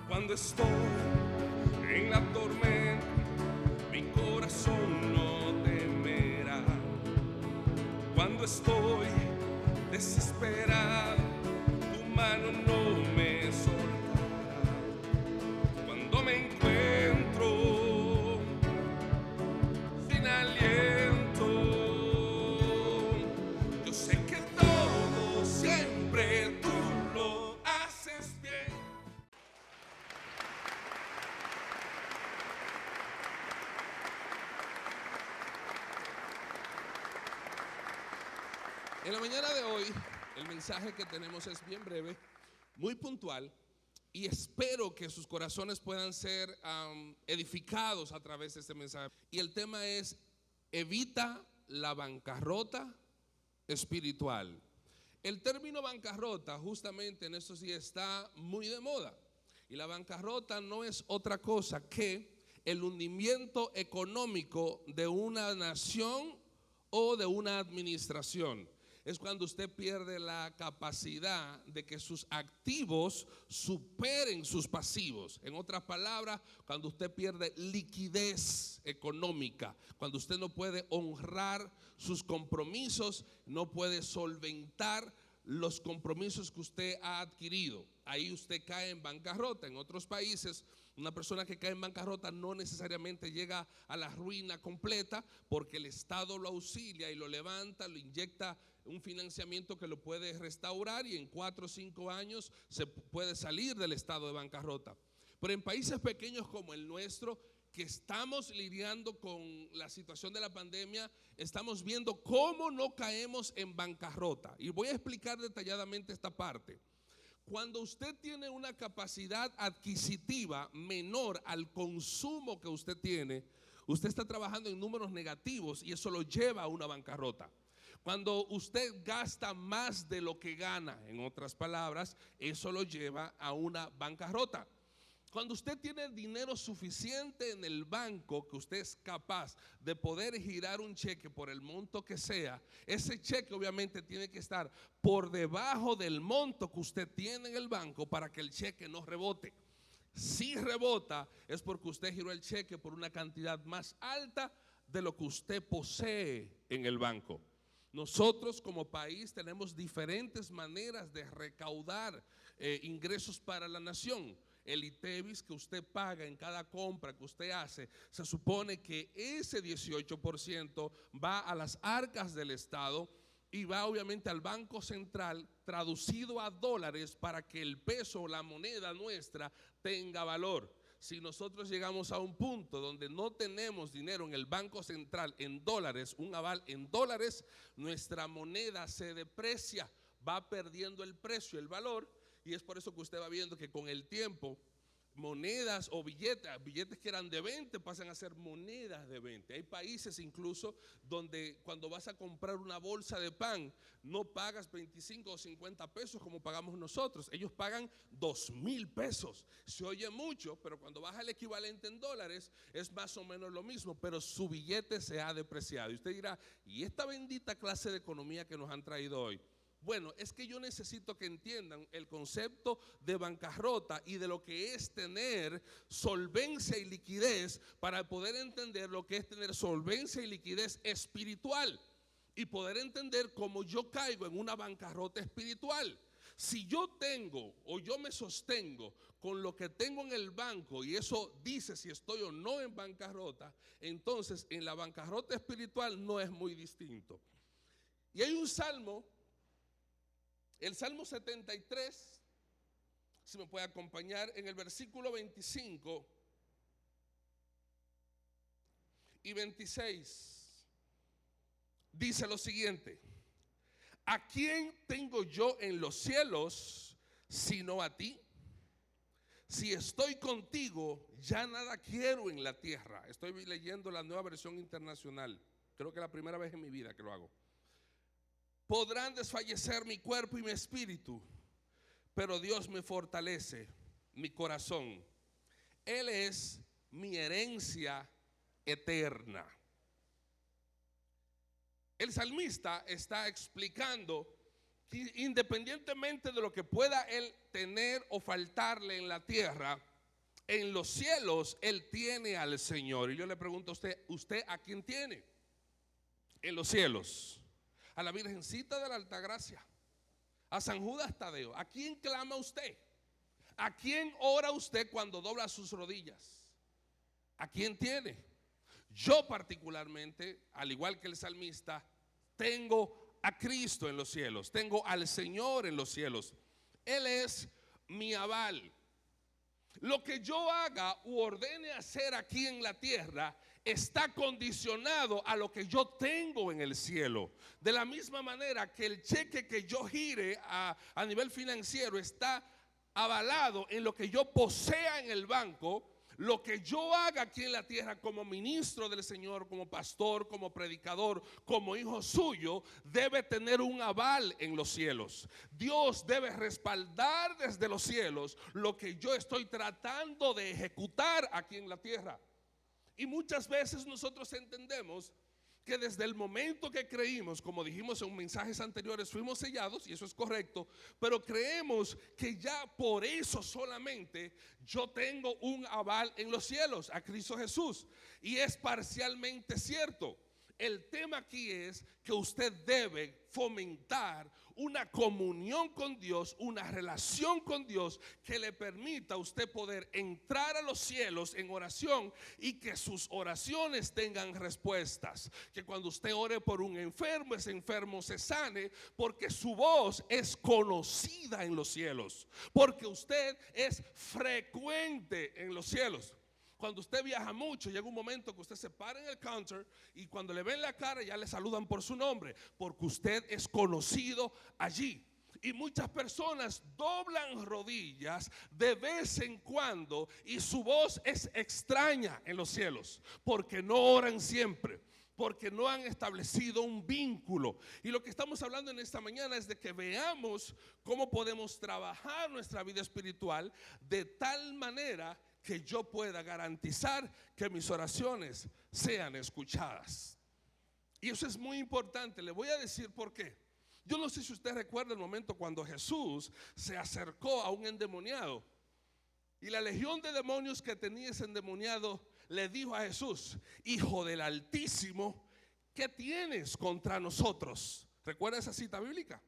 Cuando estoy en la tormenta, mi corazón no temerá. Cuando estoy desesperado, tu mano no me soltará. Cuando me encuentro sin aliento, yo sé que todo siempre tú lo haces bien. En la mañana de hoy, el mensaje que tenemos es bien breve, muy puntual, y espero que sus corazones puedan ser edificados a través de este mensaje. Y el tema es: evita la bancarrota espiritual. El término bancarrota justamente en estos días está muy de moda. Y la bancarrota no es otra cosa que el hundimiento económico de una nación o de una administración. Es cuando usted pierde la capacidad de que sus activos superen sus pasivos. En otras palabras, cuando usted pierde liquidez económica, cuando usted no puede honrar sus compromisos, no puede solventar los compromisos que usted ha adquirido. Ahí usted cae en bancarrota. En otros países, una persona que cae en bancarrota no necesariamente llega a la ruina completa, porque el Estado lo auxilia y lo levanta, lo inyecta un financiamiento que lo puede restaurar, y en 4 o 5 años se puede salir del estado de bancarrota. Pero en países pequeños como el nuestro, que estamos lidiando con la situación de la pandemia, estamos viendo cómo no caemos en bancarrota. Y voy a explicar detalladamente esta parte. Cuando usted tiene una capacidad adquisitiva menor al consumo que usted tiene, usted está trabajando en números negativos y eso lo lleva a una bancarrota. Cuando usted gasta más de lo que gana, en otras palabras, eso lo lleva a una bancarrota. Cuando usted tiene dinero suficiente en el banco, que usted es capaz de poder girar un cheque por el monto que sea, ese cheque obviamente tiene que estar por debajo del monto que usted tiene en el banco para que el cheque no rebote. Si rebota, es porque usted giró el cheque por una cantidad más alta de lo que usted posee en el banco. Nosotros como país tenemos diferentes maneras de recaudar ingresos para la nación. El ITEVIS que usted paga en cada compra que usted hace, se supone que ese 18% va a las arcas del Estado y va obviamente al Banco Central traducido a dólares para que el peso, la moneda nuestra, tenga valor. Si nosotros llegamos a un punto donde no tenemos dinero en el Banco Central en dólares, un aval en dólares, nuestra moneda se deprecia, va perdiendo el precio, el valor. Y es por eso que usted va viendo que con el tiempo monedas o billetes que eran de 20 pasan a ser monedas de 20. Hay países incluso donde cuando vas a comprar una bolsa de pan no pagas 25 o 50 pesos como pagamos nosotros. Ellos pagan 2,000 pesos. Se oye mucho, pero cuando baja el equivalente en dólares es más o menos lo mismo, pero su billete se ha depreciado. Y usted dirá, ¿y esta bendita clase de economía que nos han traído hoy? Bueno, es que yo necesito que entiendan el concepto de bancarrota y de lo que es tener solvencia y liquidez, para poder entender lo que es tener solvencia y liquidez espiritual y poder entender cómo yo caigo en una bancarrota espiritual. Si yo tengo o yo me sostengo con lo que tengo en el banco y eso dice si estoy o no en bancarrota, entonces en la bancarrota espiritual no es muy distinto. Y hay un salmo, el Salmo 73, si me puede acompañar, en el versículo 25 y 26, dice lo siguiente: ¿a quién tengo yo en los cielos sino a ti? Si estoy contigo, ya nada quiero en la tierra. Estoy leyendo la Nueva Versión Internacional, creo que es la primera vez en mi vida que lo hago. Podrán desfallecer mi cuerpo y mi espíritu, pero Dios me fortalece mi corazón. Él es mi herencia eterna. El salmista está explicando que independientemente de lo que pueda él tener o faltarle en la tierra, En los cielos Él tiene al Señor. Y yo le pregunto a usted, ¿usted a quién tiene? En los cielos, a la Virgencita de la Altagracia, a San Judas Tadeo. ¿A quién clama usted? ¿A quién ora usted cuando dobla sus rodillas? ¿A quién tiene? Yo particularmente, al igual que el salmista, tengo a Cristo en los cielos, tengo al Señor en los cielos. Él es mi aval. Lo que yo haga u ordene hacer aquí en la tierra está condicionado a lo que yo tengo en el cielo. De la misma manera que el cheque que yo gire a nivel financiero está avalado en lo que yo posea en el banco. Lo que yo haga aquí en la tierra como ministro del Señor, como pastor, como predicador, como hijo suyo, debe tener un aval en los cielos. Dios debe respaldar desde los cielos lo que yo estoy tratando de ejecutar aquí en la tierra. Y muchas veces nosotros entendemos que desde el momento que creímos, como dijimos en mensajes anteriores, fuimos sellados, y eso es correcto, pero creemos que ya por eso solamente yo tengo un aval en los cielos, a Cristo Jesús. Y es parcialmente cierto. El tema aquí es que usted debe fomentar una comunión con Dios, una relación con Dios que le permita a usted poder entrar a los cielos en oración y que sus oraciones tengan respuestas. Que cuando usted ore por un enfermo, ese enfermo se sane, porque su voz es conocida en los cielos, porque usted es frecuente en los cielos. Cuando usted viaja mucho, llega un momento que usted se para en el counter y cuando le ven la cara ya le saludan por su nombre, porque usted es conocido allí. Y muchas personas doblan rodillas de vez en cuando y su voz es extraña en los cielos, porque no oran siempre, porque no han establecido un vínculo. Y lo que estamos hablando en esta mañana es de que veamos cómo podemos trabajar nuestra vida espiritual de tal manera que yo pueda garantizar que mis oraciones sean escuchadas. Y eso es muy importante. Le voy a decir por qué. Yo no sé si usted recuerda el momento cuando Jesús se acercó a un endemoniado y la legión de demonios que tenía ese endemoniado le dijo a Jesús: Hijo del Altísimo, ¿qué tienes contra nosotros? ¿Recuerda esa cita bíblica?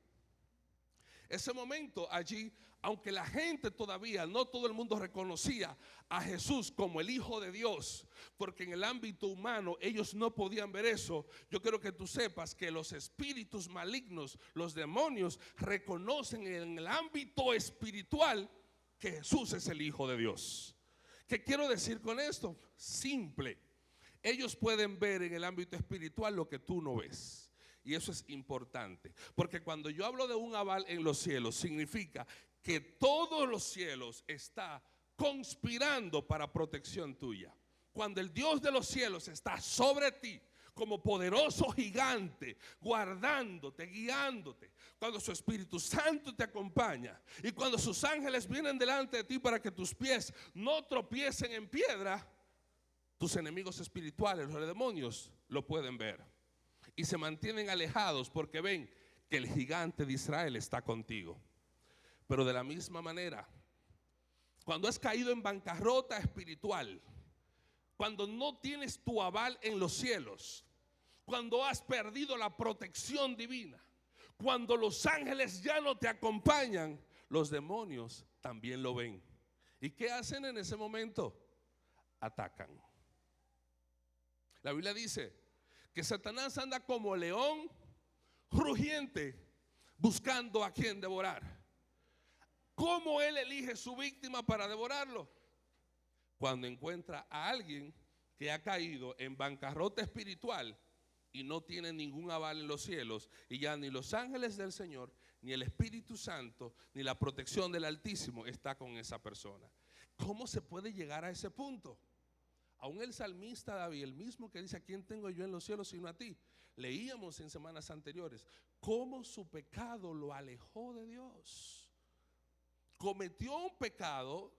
Ese momento allí, aunque la gente todavía, no todo el mundo reconocía a Jesús como el Hijo de Dios, porque en el ámbito humano ellos no podían ver eso. Yo quiero que tú sepas que los espíritus malignos, los demonios, reconocen en el ámbito espiritual que Jesús es el Hijo de Dios. ¿Qué quiero decir con esto? Simple. Ellos pueden ver en el ámbito espiritual lo que tú no ves. Y eso es importante, porque cuando yo hablo de un aval en los cielos, significa que todos los cielos está conspirando para protección tuya. Cuando el Dios de los cielos está sobre ti como poderoso gigante, guardándote, guiándote, cuando su Espíritu Santo te acompaña y cuando sus ángeles vienen delante de ti para que tus pies no tropiecen en piedra, tus enemigos espirituales, los demonios, lo pueden ver y se mantienen alejados porque ven que el gigante de Israel está contigo. Pero de la misma manera, cuando has caído en bancarrota espiritual, cuando no tienes tu aval en los cielos, cuando has perdido la protección divina, cuando los ángeles ya no te acompañan, los demonios también lo ven. ¿Y qué hacen en ese momento? Atacan. La Biblia dice que Satanás anda como león rugiente buscando a quien devorar. ¿Cómo él elige su víctima para devorarlo? Cuando encuentra a alguien que ha caído en bancarrota espiritual y no tiene ningún aval en los cielos, y ya ni los ángeles del Señor, ni el Espíritu Santo, ni la protección del Altísimo está con esa persona. ¿Cómo se puede llegar a ese punto? Aún el salmista David, el mismo que dice: ¿a quién tengo yo en los cielos sino a ti? Leíamos en semanas anteriores cómo su pecado lo alejó de Dios. Cometió un pecado,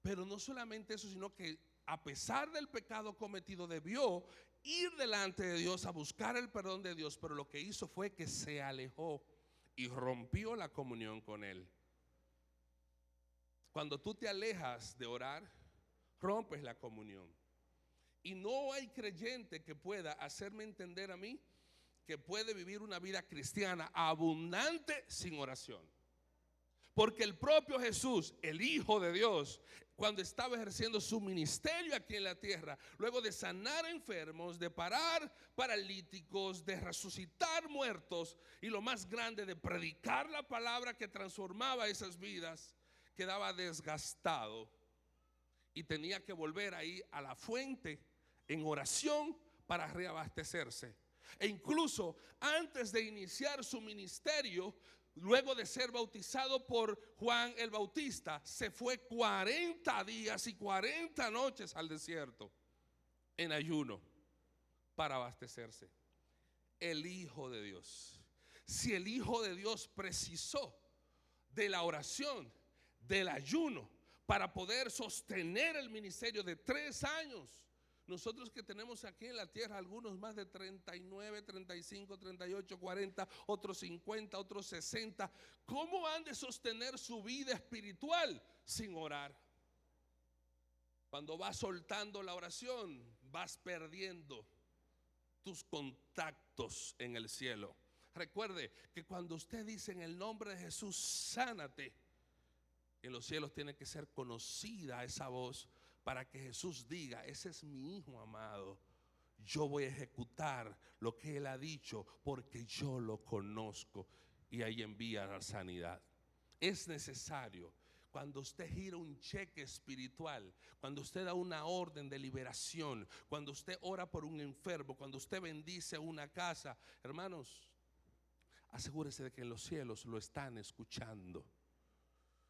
pero no solamente eso, sino que a pesar del pecado cometido debió ir delante de Dios a buscar el perdón de Dios, pero lo que hizo fue que se alejó y rompió la comunión con Él. Cuando tú te alejas de orar, rompes la comunión. Y no hay creyente que pueda hacerme entender a mí que puede vivir una vida cristiana abundante sin oración. Porque el propio Jesús, el Hijo de Dios, cuando estaba ejerciendo su ministerio aquí en la tierra, luego de sanar enfermos, de parar paralíticos, de resucitar muertos y lo más grande, de predicar la palabra que transformaba esas vidas, quedaba desgastado y tenía que volver ahí a la fuente en oración para reabastecerse. E incluso antes de iniciar su ministerio, luego de ser bautizado por Juan el Bautista, se fue 40 días y 40 noches al desierto en ayuno para abastecerse. El Hijo de Dios. Si el Hijo de Dios precisó de la oración, del ayuno, para poder sostener el ministerio de 3 años, nosotros que tenemos aquí en la tierra algunos más de 39, 35, 38, 40, otros 50, otros 60, ¿cómo han de sostener su vida espiritual sin orar? Cuando vas soltando la oración, vas perdiendo tus contactos en el cielo. Recuerde que cuando usted dice en el nombre de Jesús, sánate, en los cielos tiene que ser conocida esa voz, para que Jesús diga, ese es mi Hijo amado, yo voy a ejecutar lo que Él ha dicho porque yo lo conozco, y ahí envía la sanidad. Es necesario, cuando usted gira un cheque espiritual, cuando usted da una orden de liberación, cuando usted ora por un enfermo, cuando usted bendice una casa, hermanos, asegúrese de que en los cielos lo están escuchando.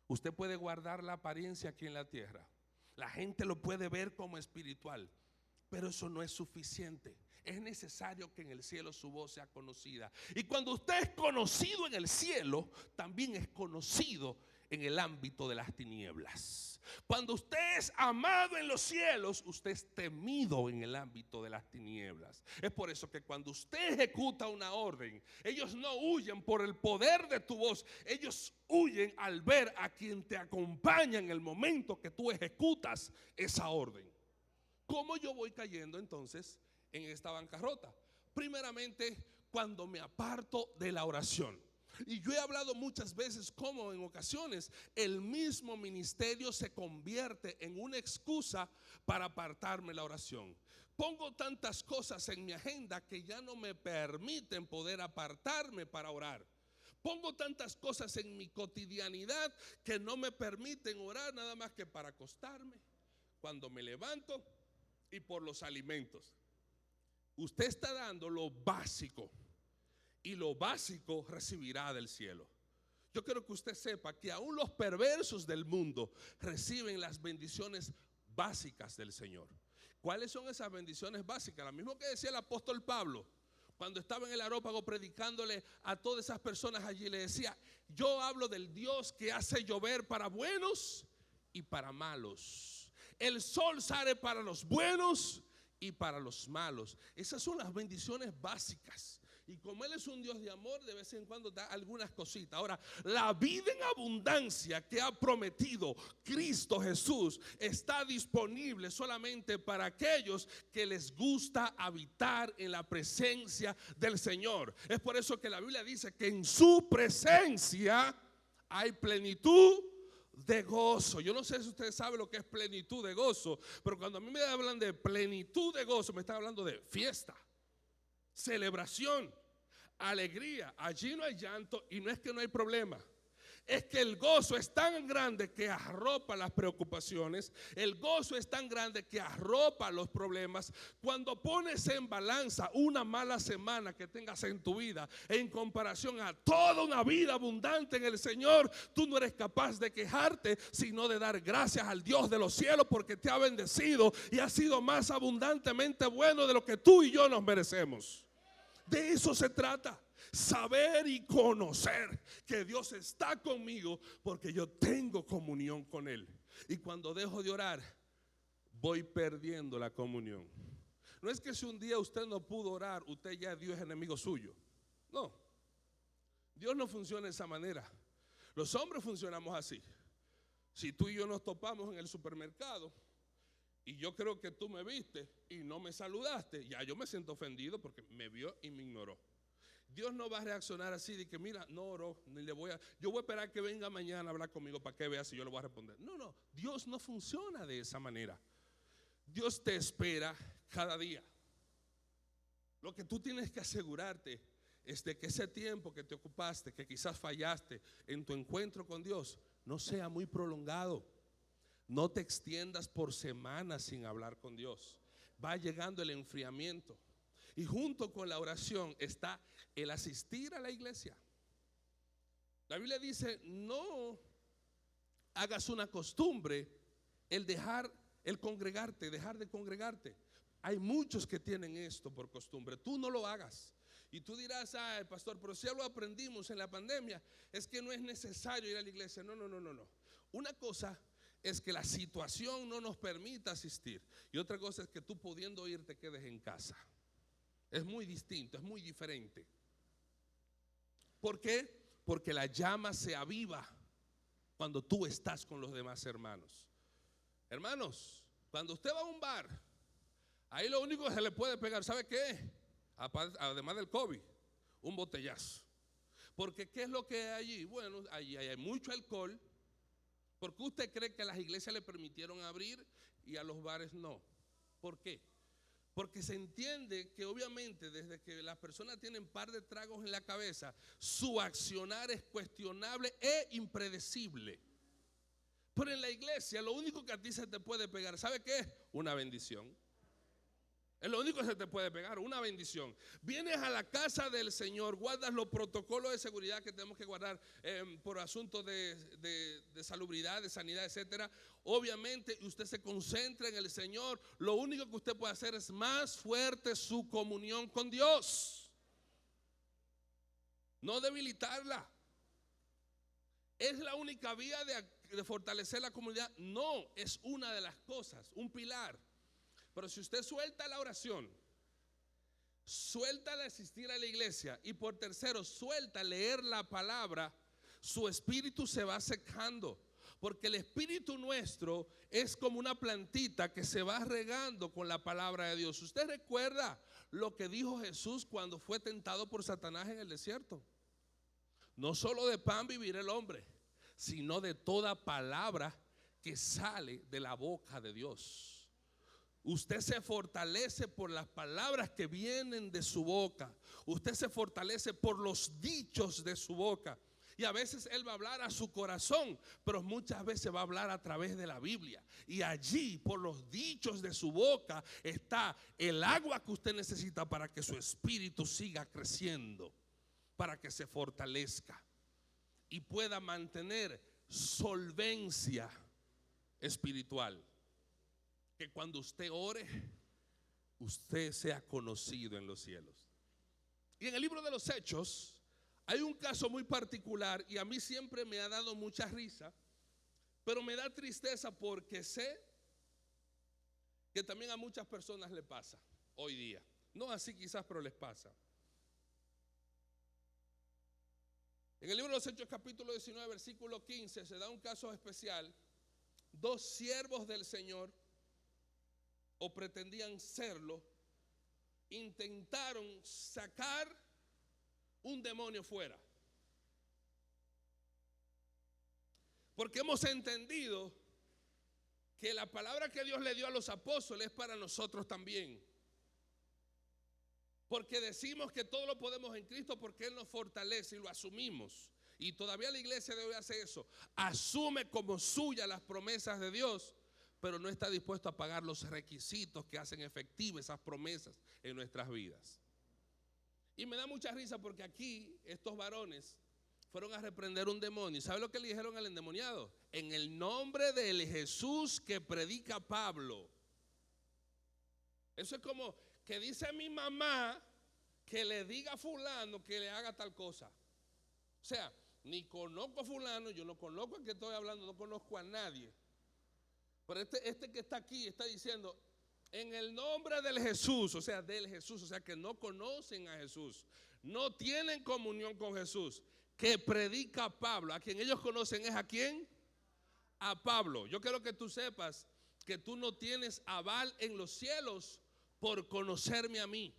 Usted puede guardar la apariencia aquí en la tierra, la gente lo puede ver como espiritual, pero eso no es suficiente. Es necesario que en el cielo su voz sea conocida. Y cuando usted es conocido en el cielo, también es conocido en el ámbito de las tinieblas. Cuando usted es amado en los cielos, usted es temido en el ámbito de las tinieblas. Es por eso que cuando usted ejecuta una orden, ellos no huyen por el poder de tu voz, ellos huyen al ver a quien te acompaña en el momento que tú ejecutas esa orden. ¿Cómo yo voy cayendo entonces en esta bancarrota? Primeramente, cuando me aparto de la oración. Y yo he hablado muchas veces cómo en ocasiones el mismo ministerio se convierte en una excusa para apartarme la oración. Pongo tantas cosas en mi agenda que ya no me permiten poder apartarme para orar. Pongo tantas cosas en mi cotidianidad que no me permiten orar nada más que para acostarme, cuando me levanto y por los alimentos. Usted está dando lo básico, y lo básico recibirá del cielo. Yo quiero que usted sepa que aún los perversos del mundo reciben las bendiciones básicas del Señor. ¿Cuáles son esas bendiciones básicas? Lo mismo que decía el apóstol Pablo cuando estaba en el Areópago predicándole a todas esas personas allí. Le decía, yo hablo del Dios que hace llover para buenos y para malos. El sol sale para los buenos y para los malos. Esas son las bendiciones básicas. Y como Él es un Dios de amor, de vez en cuando da algunas cositas. Ahora, la vida en abundancia que ha prometido Cristo Jesús está disponible solamente para aquellos que les gusta habitar en la presencia del Señor. Es por eso que la Biblia dice que en su presencia hay plenitud de gozo. Yo no sé si ustedes saben lo que es plenitud de gozo, pero cuando a mí me hablan de plenitud de gozo, me están hablando de fiesta, celebración, alegría. Allí no hay llanto, y no es que no hay problema, es que el gozo es tan grande que arropa las preocupaciones. El gozo es tan grande que arropa los problemas. Cuando pones en balanza una mala semana que tengas en tu vida en comparación a toda una vida abundante en el Señor, tú no eres capaz de quejarte, sino de dar gracias al Dios de los cielos, porque te ha bendecido y ha sido más abundantemente bueno de lo que tú y yo nos merecemos. De eso se trata. Saber y conocer que Dios está conmigo porque yo tengo comunión con Él. Y cuando dejo de orar, voy perdiendo la comunión. No es que si un día usted no pudo orar, usted ya Dios es enemigo suyo. No, Dios no funciona de esa manera. Los hombres funcionamos así. Si tú y yo nos topamos en el supermercado y yo creo que tú me viste y no me saludaste, ya yo me siento ofendido porque me vio y me ignoró. Dios no va a reaccionar así de que mira, no oró, ni le voy a, yo voy a esperar que venga mañana a hablar conmigo para que vea si yo le voy a responder. No, no, Dios no funciona de esa manera. Dios te espera cada día. Lo que tú tienes que asegurarte es de que ese tiempo que te ocupaste, que quizás fallaste en tu encuentro con Dios, no sea muy prolongado. No te extiendas por semanas sin hablar con Dios. Va llegando el enfriamiento. Y junto con la oración está el asistir a la iglesia. La Biblia dice, no hagas una costumbre el congregarte, dejar de congregarte. Hay muchos que tienen esto por costumbre. Tú no lo hagas. Y tú dirás, ay, pastor, pero si ya lo aprendimos en la pandemia, es que no es necesario ir a la iglesia. No, no, no, no, no. Una cosa es que la situación no nos permita asistir. Y otra cosa es que tú pudiendo ir te quedes en casa. Es muy distinto, es muy diferente. ¿Por qué? Porque la llama se aviva cuando tú estás con los demás hermanos. Hermanos, cuando usted va a un bar, ahí lo único que se le puede pegar, ¿sabe qué? Además del COVID, un botellazo. Porque ¿qué es lo que hay allí? Bueno, allí hay mucho alcohol. ¿Por qué usted cree que a las iglesias le permitieron abrir y a los bares no? ¿Por qué? Porque se entiende que obviamente desde que las personas tienen par de tragos en la cabeza, su accionar es cuestionable e impredecible. Pero en la iglesia lo único que a ti se te puede pegar, ¿sabe qué es? Una bendición. Es lo único que se te puede pegar, una bendición. Vienes a la casa del Señor, guardas los protocolos de seguridad que tenemos que guardar por asuntos de salubridad, de sanidad, etcétera. Obviamente usted se concentra en el Señor. Lo único que usted puede hacer es más fuerte su comunión con Dios. No debilitarla. ¿Es la única vía de fortalecer la comunidad? No, es una de las cosas, un pilar. Pero si usted suelta la oración, suelta el asistir a la iglesia y por tercero suelta leer la palabra, su espíritu se va secando. Porque el espíritu nuestro es como una plantita que se va regando con la palabra de Dios. ¿Usted recuerda lo que dijo Jesús cuando fue tentado por Satanás en el desierto? No solo de pan vivirá el hombre, sino de toda palabra que sale de la boca de Dios. Usted se fortalece por las palabras que vienen de su boca. Usted se fortalece por los dichos de su boca. Y a veces Él va a hablar a su corazón, pero muchas veces va a hablar a través de la Biblia. Y allí, por los dichos de su boca, está el agua que usted necesita para que su espíritu siga creciendo, para que se fortalezca y pueda mantener solvencia espiritual. Que cuando usted ore, usted sea conocido en los cielos. Y en el libro de los Hechos hay un caso muy particular y a mí siempre me ha dado mucha risa, pero me da tristeza porque sé que también a muchas personas le pasa hoy día. No así quizás, pero les pasa. En el libro de los Hechos capítulo 19 versículo 15 se da un caso especial. Dos siervos del Señor, o pretendían serlo, intentaron sacar un demonio fuera. Porque hemos entendido que la palabra que Dios le dio a los apóstoles es para nosotros también. Porque decimos que todo lo podemos en Cristo porque Él nos fortalece y lo asumimos. Y todavía la iglesia debe hacer eso. Asume como suya las promesas de Dios, pero no está dispuesto a pagar los requisitos que hacen efectivas esas promesas en nuestras vidas. Y me da mucha risa porque aquí estos varones fueron a reprender un demonio. ¿Sabe lo que le dijeron al endemoniado? En el nombre del Jesús que predica Pablo. Eso es como que dice mi mamá que le diga a fulano que le haga tal cosa. O sea, ni conozco a fulano, yo no conozco al que estoy hablando, no conozco a nadie. Pero este que está aquí está diciendo en el nombre del Jesús, o sea, del Jesús, o sea que no conocen a Jesús, no tienen comunión con Jesús, que predica Pablo. A quien ellos conocen es a quién, a Pablo. Yo quiero que tú sepas que tú no tienes aval en los cielos por conocerme a mí,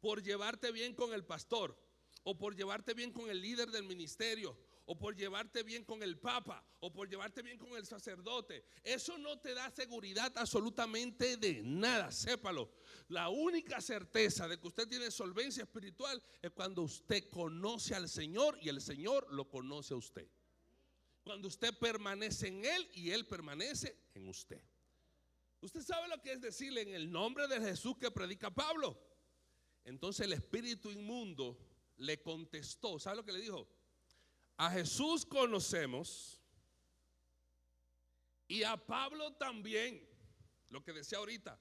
por llevarte bien con el pastor, o por llevarte bien con el líder del ministerio, o por llevarte bien con el papa, o por llevarte bien con el sacerdote. Eso no te da seguridad absolutamente de nada, sépalo. La única certeza de que usted tiene solvencia espiritual es cuando usted conoce al Señor y el Señor lo conoce a usted. Cuando usted permanece en Él y Él permanece en usted. Usted sabe lo que es decirle en el nombre de Jesús que predica Pablo. Entonces el espíritu inmundo le contestó. ¿Sabe lo que le dijo? A Jesús conocemos y a Pablo también. Lo que decía ahorita,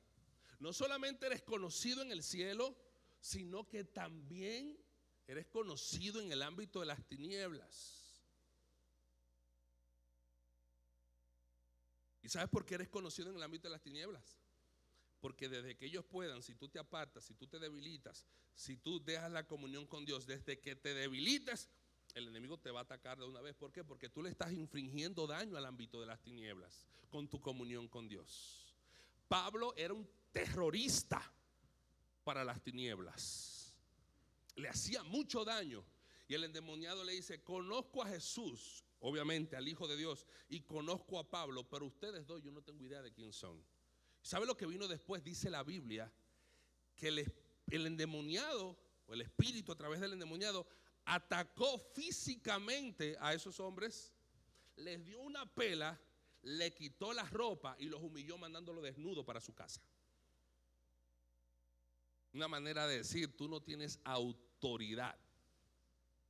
no solamente eres conocido en el cielo, sino que también eres conocido en el ámbito de las tinieblas. ¿Y sabes por qué eres conocido en el ámbito de las tinieblas? Porque desde que ellos puedan, si tú te apartas, si tú te debilitas, si tú dejas la comunión con Dios, desde que te debilites, el enemigo te va a atacar de una vez. ¿Por qué? Porque tú le estás infringiendo daño al ámbito de las tinieblas con tu comunión con Dios. Pablo era un terrorista para las tinieblas. Le hacía mucho daño. Y el endemoniado le dice, conozco a Jesús, obviamente al Hijo de Dios, y conozco a Pablo, pero ustedes dos yo no tengo idea de quién son. ¿Sabe lo que vino después? Dice la Biblia que el endemoniado, o el espíritu a través del endemoniado, atacó físicamente a esos hombres, les dio una pela, le quitó la ropa y los humilló mandándolo desnudo para su casa. Una manera de decir, tú no tienes autoridad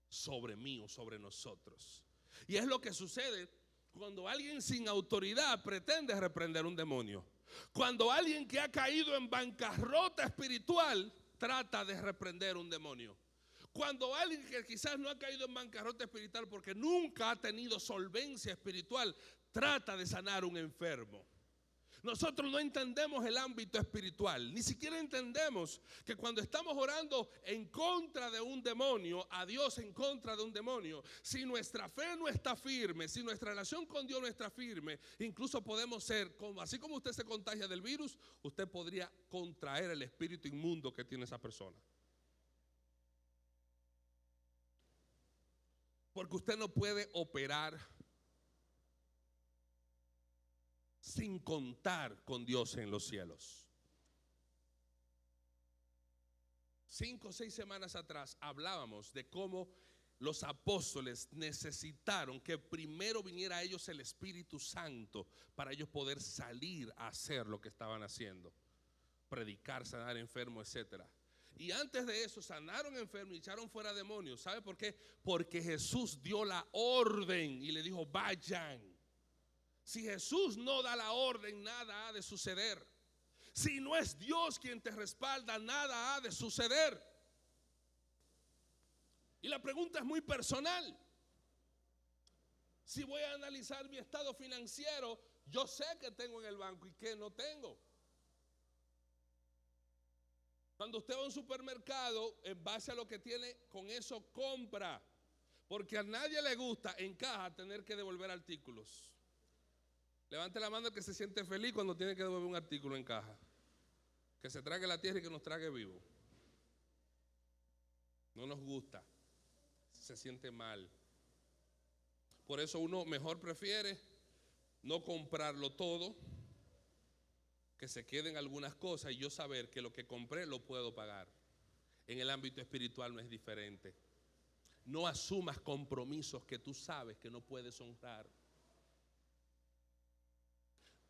sobre mí o sobre nosotros. Y es lo que sucede cuando alguien sin autoridad pretende reprender un demonio. Cuando alguien que ha caído en bancarrota espiritual trata de reprender un demonio. Cuando alguien que quizás no ha caído en bancarrota espiritual porque nunca ha tenido solvencia espiritual trata de sanar un enfermo. Nosotros no entendemos el ámbito espiritual, ni siquiera entendemos que cuando estamos orando en contra de un demonio, a Dios en contra de un demonio, si nuestra fe no está firme, si nuestra relación con Dios no está firme, incluso podemos ser, así como usted se contagia del virus, usted podría contraer el espíritu inmundo que tiene esa persona. Porque usted no puede operar sin contar con Dios en los cielos. 5 o 6 semanas atrás hablábamos de cómo los apóstoles necesitaron que primero viniera a ellos el Espíritu Santo para ellos poder salir a hacer lo que estaban haciendo. Predicar, sanar enfermos, etcétera. Y antes de eso sanaron enfermos y echaron fuera demonios. ¿Sabe por qué? Porque Jesús dio la orden y le dijo, vayan. Si Jesús no da la orden, nada ha de suceder. Si no es Dios quien te respalda, nada ha de suceder. Y la pregunta es muy personal. Si voy a analizar mi estado financiero, yo sé que tengo en el banco y que no tengo. Cuando usted va a un supermercado, en base a lo que tiene, con eso compra. Porque a nadie le gusta en caja tener que devolver artículos. Levante la mano el que se siente feliz cuando tiene que devolver un artículo en caja. Que se trague la tierra y que nos trague vivo. No nos gusta. Se siente mal. Por eso uno mejor prefiere no comprarlo todo, que se queden algunas cosas y yo saber que lo que compré lo puedo pagar. En el ámbito espiritual no es diferente. No asumas compromisos que tú sabes que no puedes honrar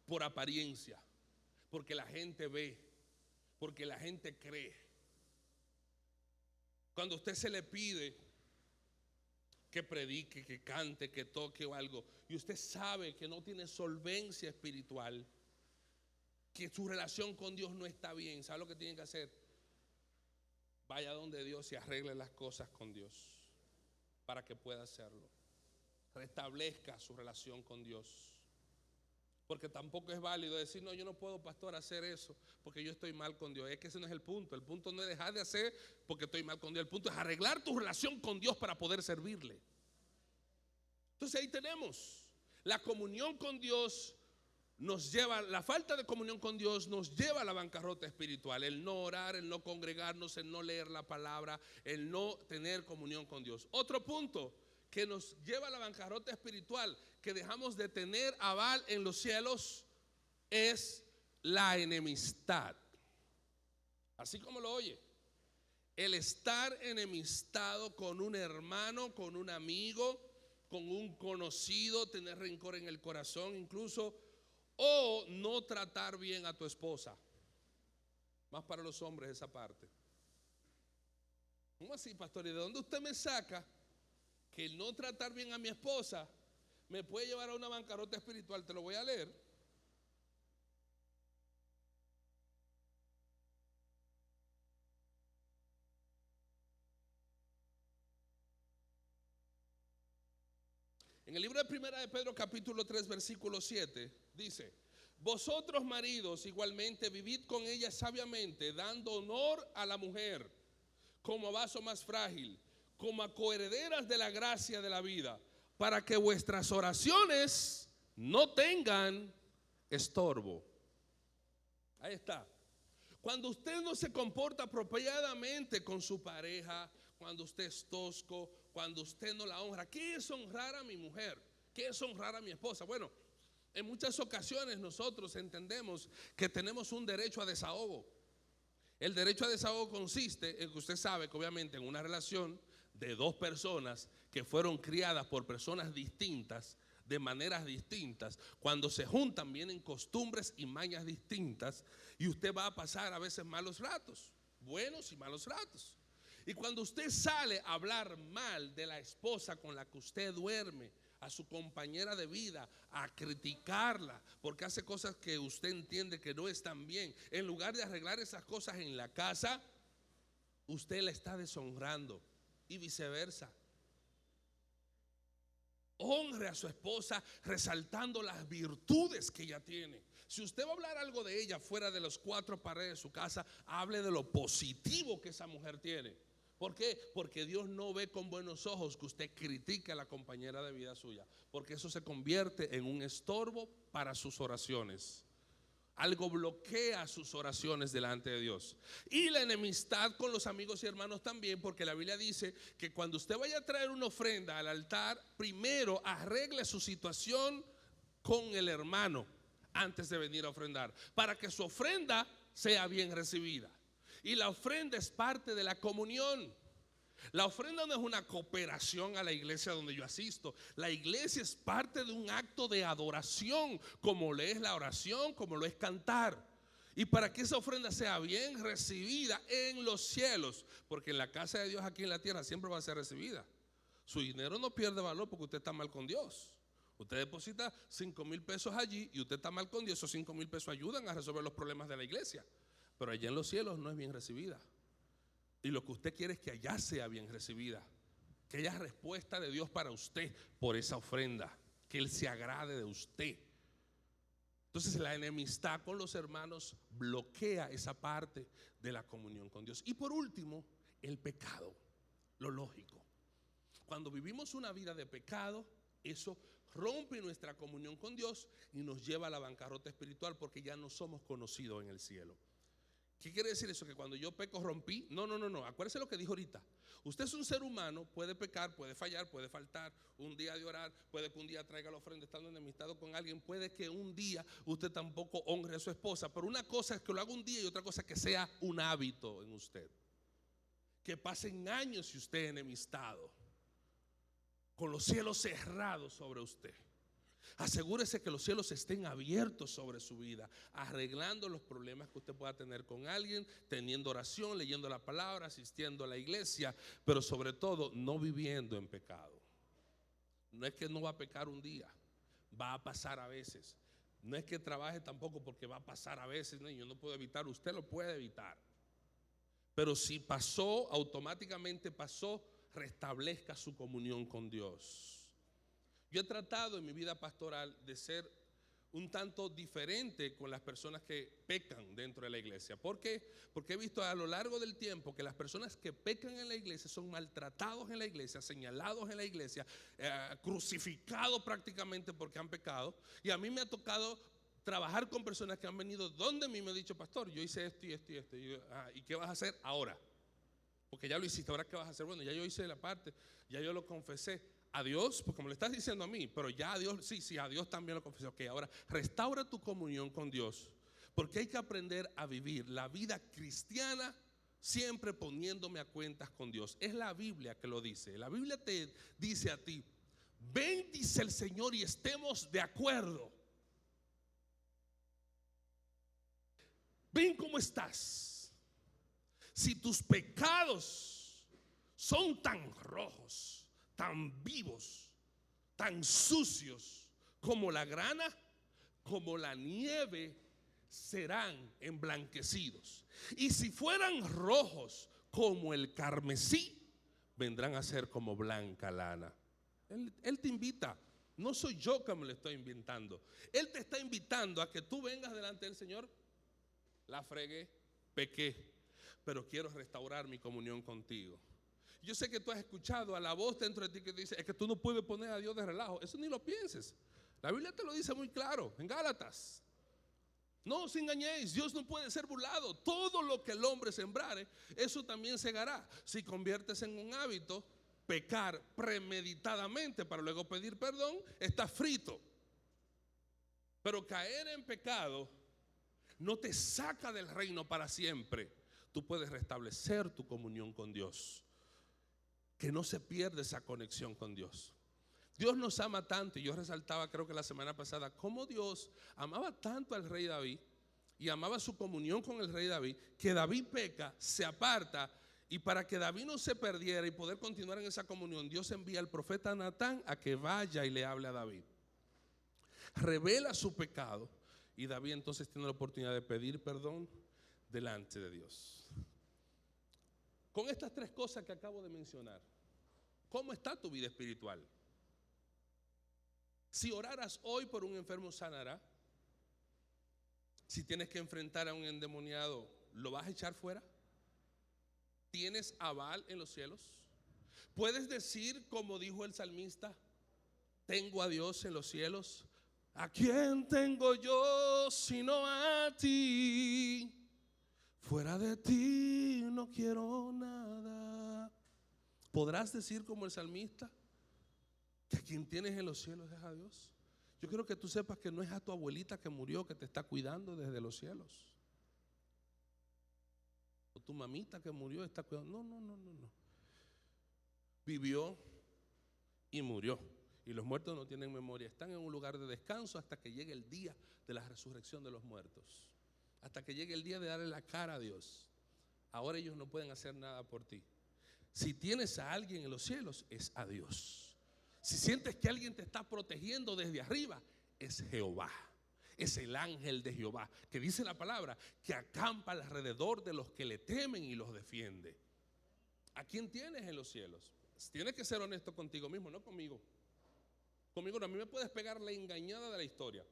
por apariencia, porque la gente ve, porque la gente cree. Cuando a usted se le pide que predique, que cante, que toque o algo, y usted sabe que no tiene solvencia espiritual, que su relación con Dios no está bien, ¿sabe lo que tiene que hacer? Vaya donde Dios y arregle las cosas con Dios para que pueda hacerlo. Restablezca su relación con Dios. Porque tampoco es válido decir, no, yo no puedo, pastor, hacer eso porque yo estoy mal con Dios. Es que ese no es el punto. El punto no es dejar de hacer porque estoy mal con Dios. El punto es arreglar tu relación con Dios para poder servirle. Entonces ahí tenemos la comunión con Dios la falta de comunión con Dios nos lleva a la bancarrota espiritual. El no orar, el no congregarnos, el no leer la palabra, el no tener comunión con Dios. Otro punto que nos lleva a la bancarrota espiritual, que dejamos de tener aval en los cielos, es la enemistad. Así como lo oye, el estar enemistado con un hermano, con un amigo, con un conocido, tener rencor en el corazón incluso, o no tratar bien a tu esposa. Más para los hombres esa parte. ¿Cómo así, pastor? ¿Y de dónde usted me saca que el no tratar bien a mi esposa me puede llevar a una bancarrota espiritual? Te lo voy a leer. En el libro de Primera de Pedro capítulo 3 versículo 7 dice: vosotros maridos igualmente vivid con ella sabiamente, dando honor a la mujer como a vaso más frágil, como a coherederas de la gracia de la vida, para que vuestras oraciones no tengan estorbo. Ahí está. Cuando usted no se comporta apropiadamente con su pareja, cuando usted es tosco, cuando usted no la honra. ¿Qué es honrar a mi mujer? ¿Qué es honrar a mi esposa? Bueno, en muchas ocasiones nosotros entendemos que tenemos un derecho a desahogo. El derecho a desahogo consiste en que usted sabe que obviamente en una relación de dos personas que fueron criadas por personas distintas, de maneras distintas, cuando se juntan vienen costumbres y mañas distintas, y usted va a pasar a veces malos ratos, buenos y malos ratos. Y cuando usted sale a hablar mal de la esposa con la que usted duerme, a su compañera de vida, a criticarla porque hace cosas que usted entiende que no están bien, en lugar de arreglar esas cosas en la casa, usted la está deshonrando, y viceversa. Honre a su esposa resaltando las virtudes que ella tiene. Si usted va a hablar algo de ella fuera de las cuatro paredes de su casa, hable de lo positivo que esa mujer tiene. ¿Por qué? Porque Dios no ve con buenos ojos que usted critique a la compañera de vida suya, porque eso se convierte en un estorbo para sus oraciones. Algo bloquea sus oraciones delante de Dios. Y la enemistad con los amigos y hermanos también, porque la Biblia dice que cuando usted vaya a traer una ofrenda al altar, primero arregle su situación con el hermano antes de venir a ofrendar, para que su ofrenda sea bien recibida. Y la ofrenda es parte de la comunión. La ofrenda no es una cooperación a la iglesia donde yo asisto. La iglesia es parte de un acto de adoración, como lo es la oración, como lo es cantar. Y para que esa ofrenda sea bien recibida en los cielos, porque en la casa de Dios aquí en la tierra siempre va a ser recibida. Su dinero no pierde valor porque usted está mal con Dios. Usted deposita 5,000 pesos allí y usted está mal con Dios. Esos 5,000 pesos ayudan a resolver los problemas de la iglesia, pero allá en los cielos no es bien recibida. Y lo que usted quiere es que allá sea bien recibida, que haya respuesta de Dios para usted por esa ofrenda, que Él se agrade de usted. Entonces la enemistad con los hermanos bloquea esa parte de la comunión con Dios. Y por último, el pecado, lo lógico. Cuando vivimos una vida de pecado, eso rompe nuestra comunión con Dios y nos lleva a la bancarrota espiritual, porque ya no somos conocidos en el cielo. ¿Qué quiere decir eso? Que cuando yo peco rompí. No. Acuérdese lo que dijo ahorita. Usted es un ser humano, puede pecar, puede fallar, puede faltar un día de orar, puede que un día traiga la ofrenda estando enemistado con alguien, puede que un día usted tampoco honre a su esposa. Pero una cosa es que lo haga un día y otra cosa es que sea un hábito en usted. Que pasen años y usted enemistado, con los cielos cerrados sobre usted. Asegúrese que los cielos estén abiertos sobre su vida, arreglando los problemas que usted pueda tener con alguien, teniendo oración, leyendo la palabra, asistiendo a la iglesia, pero sobre todo no viviendo en pecado. No es que no va a pecar un día, va a pasar a veces. No es que trabaje tampoco porque va a pasar a veces. No, yo no puedo evitar, usted lo puede evitar. Pero si pasó, automáticamente pasó, restablezca su comunión con Dios. Yo he tratado en mi vida pastoral de ser un tanto diferente con las personas que pecan dentro de la iglesia. ¿Por qué? Porque he visto a lo largo del tiempo que las personas que pecan en la iglesia son maltratados en la iglesia, señalados en la iglesia, crucificados prácticamente porque han pecado. Y a mí me ha tocado trabajar con personas que han venido donde mí me han dicho, pastor, yo hice esto y esto y esto. Y yo, ¿y qué vas a hacer ahora? Porque ya lo hiciste, ¿ahora qué vas a hacer? Bueno, ya yo hice la parte, ya yo lo confesé a Dios, pues como le estás diciendo a mí, pero ya a Dios, sí, a Dios también lo confesé. Ok, ahora restaura tu comunión con Dios, porque hay que aprender a vivir la vida cristiana siempre poniéndome a cuentas con Dios. Es la Biblia que lo dice. La Biblia te dice a ti, ven, dice el Señor, y estemos de acuerdo. Ven cómo estás. Si tus pecados son tan rojos, tan vivos, tan sucios como la grana, como la nieve, serán emblanquecidos. Y si fueran rojos como el carmesí, vendrán a ser como blanca lana. Él te invita. No soy yo que me lo estoy inventando. Él te está invitando a que tú vengas delante del Señor. La fregué, pequé, pero quiero restaurar mi comunión contigo. Yo sé que tú has escuchado a la voz dentro de ti que dice, es que tú no puedes poner a Dios de relajo. Eso ni lo pienses. La Biblia te lo dice muy claro en Gálatas. No os engañéis, Dios no puede ser burlado. Todo lo que el hombre sembrare, eso también segará. Si conviertes en un hábito pecar premeditadamente para luego pedir perdón, está frito. Pero caer en pecado no te saca del reino para siempre. Tú puedes restablecer tu comunión con Dios, que no se pierda esa conexión con Dios. Dios nos ama tanto, y yo resaltaba creo que la semana pasada, cómo Dios amaba tanto al rey David y amaba su comunión con el rey David, que David peca, se aparta, y para que David no se perdiera y poder continuar en esa comunión, Dios envía al profeta Natán a que vaya y le hable a David. Revela su pecado, y David entonces tiene la oportunidad de pedir perdón delante de Dios. Con estas tres cosas que acabo de mencionar, ¿cómo está tu vida espiritual? Si oraras hoy por un enfermo, sanará. Si tienes que enfrentar a un endemoniado, ¿lo vas a echar fuera? ¿Tienes aval en los cielos? ¿Puedes decir como dijo el salmista, tengo a Dios en los cielos? ¿A quién tengo yo sino a ti? Fuera de ti no quiero nada. ¿Podrás decir como el salmista que a quien tienes en los cielos es a Dios? Yo quiero que tú sepas que no es a tu abuelita que murió que te está cuidando desde los cielos, o tu mamita que murió está cuidando. No. Vivió y murió, y los muertos no tienen memoria. Están en un lugar de descanso hasta que llegue el día de la resurrección de los muertos, hasta que llegue el día de darle la cara a Dios. Ahora ellos no pueden hacer nada por ti. Si tienes a alguien en los cielos, es a Dios. Si sientes que alguien te está protegiendo desde arriba, es Jehová. Es el ángel de Jehová, que dice la palabra, que acampa alrededor de los que le temen y los defiende. ¿A quién tienes en los cielos? Tienes que ser honesto contigo mismo, no conmigo. Conmigo no, a mí me puedes pegar la engañada de la historia,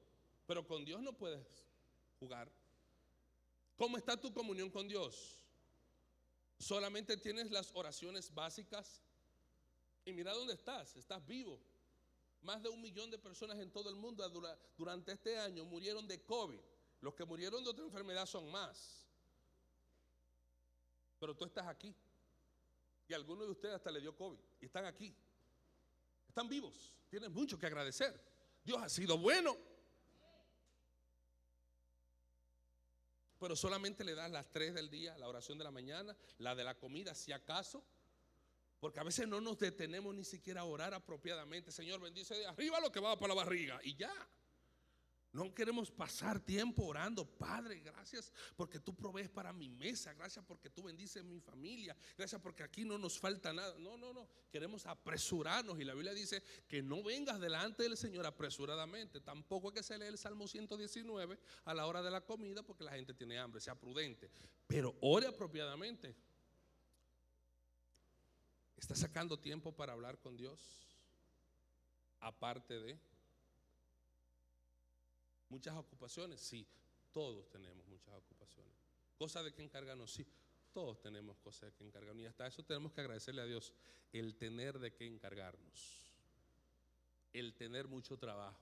pero con Dios no puedes jugar. ¿Cómo está tu comunión con Dios? ¿Solamente tienes las oraciones básicas? Y mira dónde estás vivo. Más de 1 millón de personas en todo el mundo durante este año murieron de COVID. Los que murieron de otra enfermedad son más. Pero tú estás aquí. Y a algunos de ustedes hasta le dio COVID y están aquí. Están vivos. Tienen mucho que agradecer. Dios ha sido bueno. Pero solamente le das las 3 del día, la oración de la mañana, la de la comida, si acaso. Porque a veces no nos detenemos ni siquiera a orar apropiadamente. Señor, bendice de arriba lo que va para la barriga, y ya. No queremos pasar tiempo orando. Padre, gracias porque tú provees para mi mesa. Gracias porque tú bendices mi familia. Gracias porque aquí no nos falta nada. No. Queremos apresurarnos. Y la Biblia dice que no vengas delante del Señor apresuradamente. Tampoco es que se lee el Salmo 119 a la hora de la comida porque la gente tiene hambre. Sea prudente. Pero ore apropiadamente. ¿Estás sacando tiempo para hablar con Dios? Aparte de muchas ocupaciones, sí, todos tenemos muchas ocupaciones. Cosas de que encargarnos, sí, todos tenemos cosas de que encargarnos. Y hasta eso tenemos que agradecerle a Dios, el tener de qué encargarnos, el tener mucho trabajo,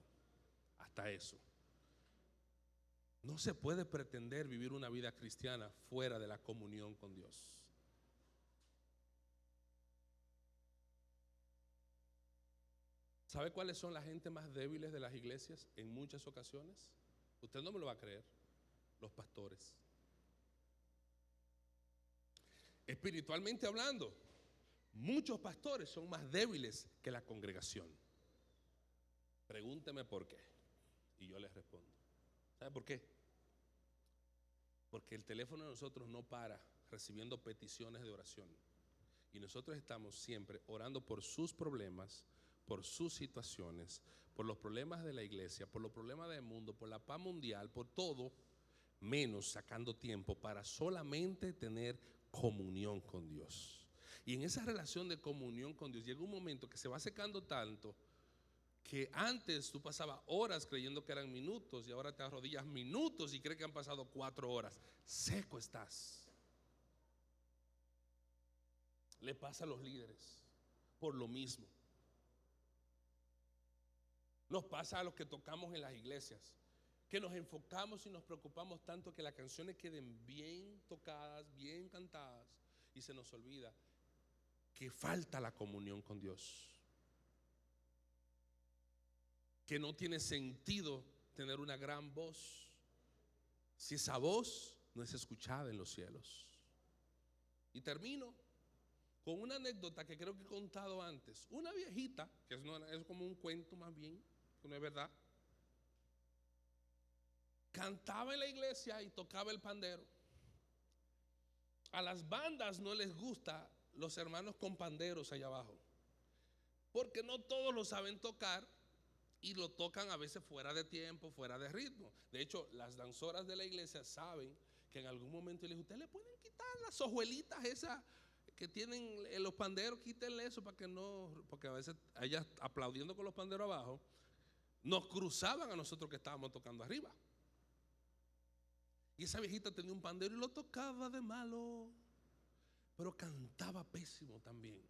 hasta eso. No se puede pretender vivir una vida cristiana fuera de la comunión con Dios. ¿Sabe cuáles son las gente más débiles de las iglesias en muchas ocasiones? Usted no me lo va a creer. Los pastores. Espiritualmente hablando, muchos pastores son más débiles que la congregación. Pregúnteme por qué y yo les respondo. ¿Sabe por qué? Porque el teléfono de nosotros no para recibiendo peticiones de oración. Y nosotros estamos siempre orando por sus problemas, por sus situaciones, por los problemas de la iglesia, por los problemas del mundo, por la paz mundial, por todo, menos sacando tiempo para solamente tener comunión con Dios. Y en esa relación de comunión con Dios llega un momento que se va secando tanto que antes tú pasabas horas creyendo que eran minutos y ahora te arrodillas minutos y crees que han pasado 4 horas. Seco estás. Le pasa a los líderes por lo mismo. Nos pasa a los que tocamos en las iglesias, que nos enfocamos y nos preocupamos tanto que las canciones queden bien tocadas, bien cantadas, y se nos olvida que falta la comunión con Dios, que no tiene sentido tener una gran voz si esa voz no es escuchada en los cielos. Y termino con una anécdota que creo que he contado antes. Una viejita, que es como un cuento más bien, que no es verdad, cantaba en la iglesia y tocaba el pandero. A las bandas no les gusta los hermanos con panderos allá abajo, porque no todos lo saben tocar y lo tocan a veces fuera de tiempo, fuera de ritmo. De hecho, las danzoras de la iglesia saben que en algún momento les ¿ustedes le pueden quitar las hojuelitas esas que tienen los panderos? Quítenle eso para que no, porque a veces ellas aplaudiendo con los panderos abajo nos cruzaban a nosotros que estábamos tocando arriba. Y esa viejita tenía un pandero y lo tocaba de malo, pero cantaba pésimo también.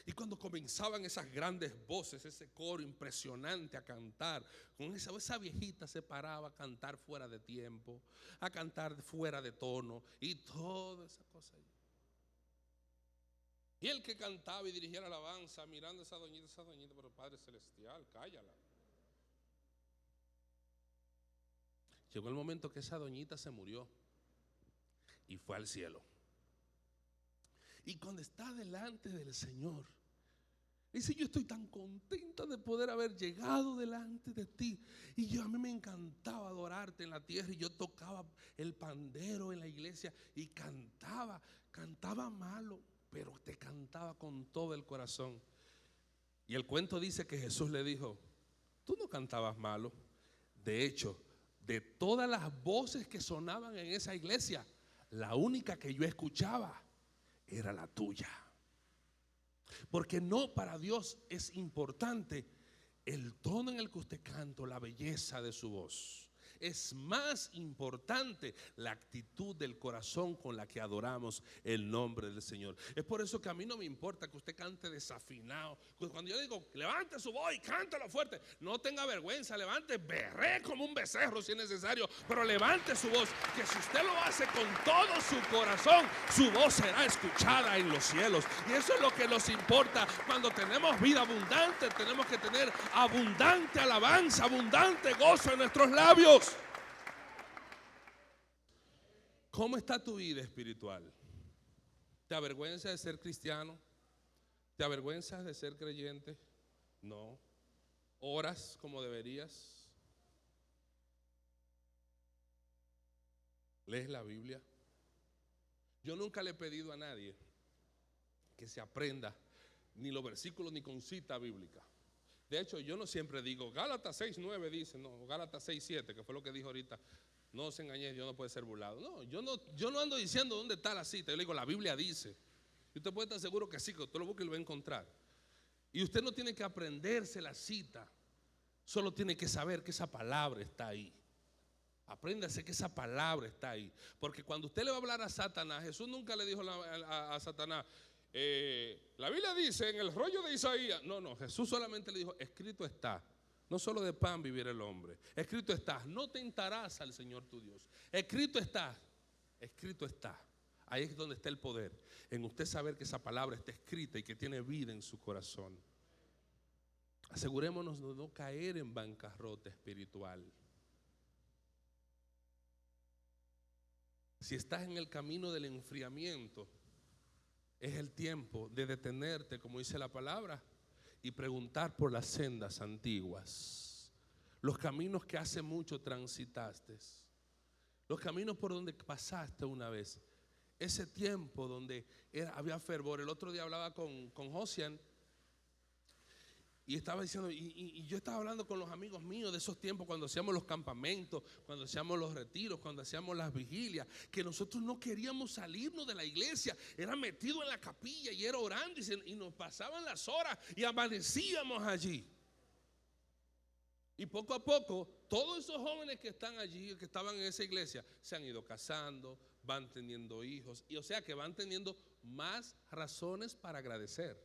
Y cuando comenzaban esas grandes voces, ese coro impresionante a cantar, con esa viejita se paraba a cantar fuera de tiempo, a cantar fuera de tono y toda esa cosa. Y el que cantaba y dirigía la alabanza, mirando a esa doñita, pero Padre Celestial, cállala. Llegó el momento que esa doñita se murió y fue al cielo. Y cuando está delante del Señor, dice: yo estoy tan contenta de poder haber llegado delante de ti. Y a mí me encantaba adorarte en la tierra. Y yo tocaba el pandero en la iglesia y cantaba malo, pero te cantaba con todo el corazón. Y el cuento dice que Jesús le dijo: tú no cantabas malo. De hecho, de todas las voces que sonaban en esa iglesia, la única que yo escuchaba era la tuya. Porque no, para Dios es importante el tono en el que usted canta, la belleza de su voz. Es más importante la actitud del corazón con la que adoramos el nombre del Señor. Es por eso que a mí no me importa que usted cante desafinado. Cuando yo digo levante su voz y cántalo fuerte, no tenga vergüenza, levante, berré como un becerro si es necesario, pero levante su voz, que si usted lo hace con todo su corazón, su voz será escuchada en los cielos. Y eso es lo que nos importa. Cuando tenemos vida abundante, tenemos que tener abundante alabanza, abundante gozo en nuestros labios. ¿Cómo está tu vida espiritual? ¿Te avergüenzas de ser cristiano? ¿Te avergüenzas de ser creyente? No. ¿Oras como deberías? ¿Lees la Biblia? Yo nunca le he pedido a nadie que se aprenda ni los versículos ni con cita bíblica. De hecho, yo no siempre digo Gálatas 6:9 dice, no, Gálatas 6:7, que fue lo que dijo ahorita. No se engañe, Dios no puede ser burlado. No, yo no ando diciendo dónde está la cita. Yo le digo, la Biblia dice. Y usted puede estar seguro que sí, que usted lo busca y lo va a encontrar. Y usted no tiene que aprenderse la cita, solo tiene que saber que esa palabra está ahí. Apréndase que esa palabra está ahí. Porque cuando usted le va a hablar a Satanás, Jesús nunca le dijo a Satanás, la Biblia dice en el rollo de Isaías. No, Jesús solamente le dijo, escrito está. No solo de pan vivirá el hombre. Escrito está, no tentarás al Señor tu Dios. Escrito está, escrito está. Ahí es donde está el poder, en usted saber que esa palabra está escrita y que tiene vida en su corazón. Asegurémonos de no caer en bancarrota espiritual. Si estás en el camino del enfriamiento, es el tiempo de detenerte, como dice la palabra, y preguntar por las sendas antiguas, los caminos que hace mucho transitaste, los caminos por donde pasaste una vez, ese tiempo donde había fervor. El otro día hablaba con Josian y estaba diciendo, y yo estaba hablando con los amigos míos de esos tiempos cuando hacíamos los campamentos, cuando hacíamos los retiros, cuando hacíamos las vigilias, que nosotros no queríamos salirnos de la iglesia, era metido en la capilla y era orando y nos pasaban las horas y amanecíamos allí. Y poco a poco, todos esos jóvenes que están allí, que estaban en esa iglesia, se han ido casando, van teniendo hijos, y o sea que van teniendo más razones para agradecer.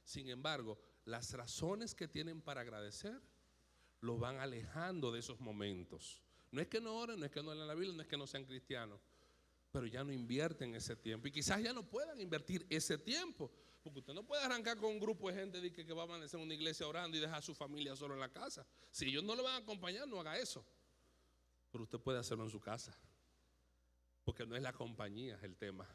Sin embargo, las razones que tienen para agradecer lo van alejando de esos momentos. No es que no oren, no es que no lean la Biblia, no es que no sean cristianos, pero ya no invierten ese tiempo. Y quizás ya no puedan invertir ese tiempo, porque usted no puede arrancar con un grupo de gente que va a amanecer en una iglesia orando y dejar a su familia solo en la casa. Si ellos no le van a acompañar, no haga eso. Pero usted puede hacerlo en su casa, porque no es la compañía el tema,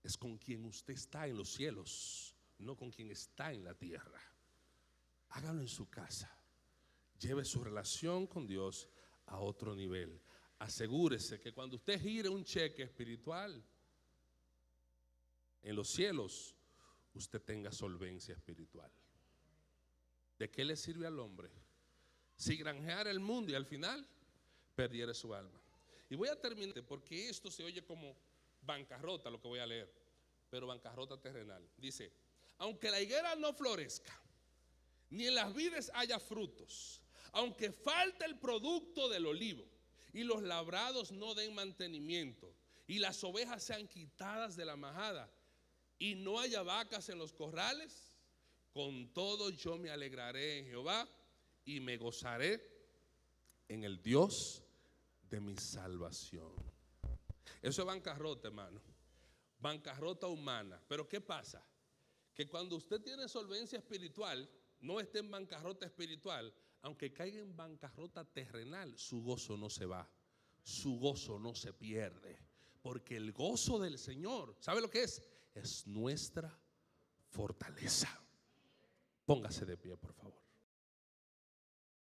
es con quien usted está en los cielos, no con quien está en la tierra. Hágalo en su casa. Lleve su relación con Dios a otro nivel. Asegúrese que cuando usted gire un cheque espiritual en los cielos, usted tenga solvencia espiritual. ¿De qué le sirve al hombre si granjeara el mundo y al final perdiera su alma? Y voy a terminar porque esto se oye como bancarrota lo que voy a leer, pero bancarrota terrenal. Dice: aunque la higuera no florezca, ni en las vides haya frutos, aunque falte el producto del olivo, y los labrados no den mantenimiento, y las ovejas sean quitadas de la majada, y no haya vacas en los corrales, con todo yo me alegraré en Jehová, y me gozaré en el Dios de mi salvación. Eso es bancarrota, hermano. Bancarrota humana. Pero ¿qué pasa? Que cuando usted tiene solvencia espiritual, no esté en bancarrota espiritual, aunque caiga en bancarrota terrenal, su gozo no se va, su gozo no se pierde, porque el gozo del Señor, ¿sabe lo que es? Es nuestra fortaleza. Póngase de pie, por favor.